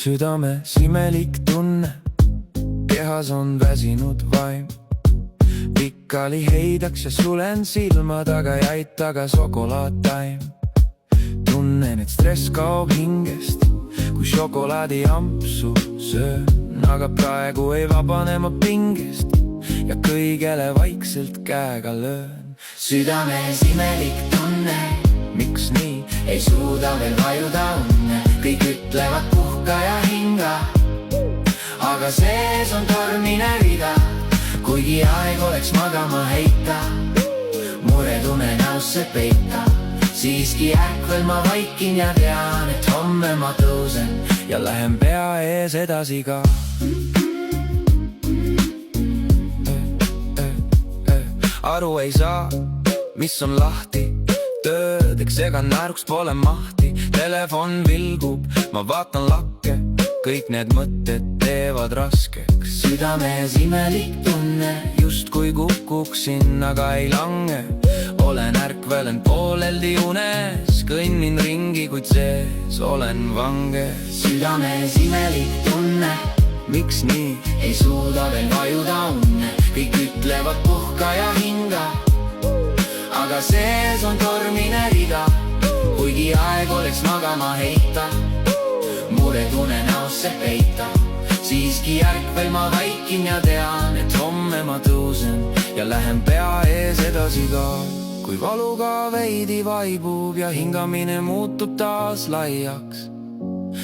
südames imelik tunne, kehas on väsinud vaim. Pikali heidaks ja sulen silmad, aga jäid taga šokolaadtaim. Tunnen, et stress kaob hingest, kui šokolaadiampsu söön. Aga praegu ei vabane ma pingest ja kõigele vaikselt käega löön. Südames imelik tunne, miks nii? Ei suuda veel vajuda unne. Kõik ütlevad puhka ja hinga, aga sees on tormine rida. Kuigi aeg oleks magama heita, muretunne näosse peita. Siiski äkvel ma vaikin ja tean, et homme ma tõusen ja lähen pea ees edasi ka. Aru ei saa, mis on lahti, töödeks ega naeruks pole mahti. Telefon vilgub, ma vaatan lakke, kõik need mõtted teevad raskeks. Südames imelik tunne, justkui kukuksin, aga ei lange. Olen ärkvelen pooleldi unes, kõnnin ringi, kuid sees olen vange. Südames imelik tunne, miks nii? Ei suuda veel vajuda unne. Kõik ütlevad puhka ja hinga, aga sees on tormine rida. Kuigi aeg oleks magama heita, muretunne näosse peita. Siiski ärkvel ma vaikin ja tean, et homme ma tõusen ja lähen pea ees edasi ka. Kui valuga veidi vaibub ja hingamine muutub taas laiaks,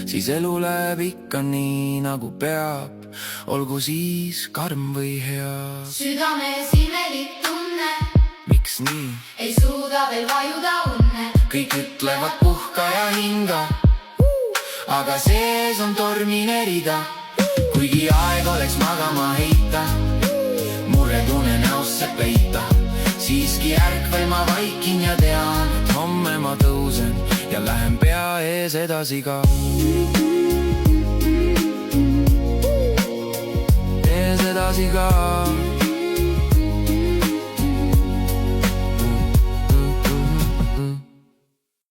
siis elu läheb ikka nii nagu peab, olgu siis karm või hea. Südames imelik tunne, miks nii? Ei suuda veel vajuda unne. Kõik ütlevad puhka ja hinga, aga sees on tormine rida. Kuigi aeg oleks magama heita, muretunne näosse peita. Siiski ärkvel ma vaikin ja tean, et homme ma tõusen ja lähen pea ees edasi ka. Ees edasi ka.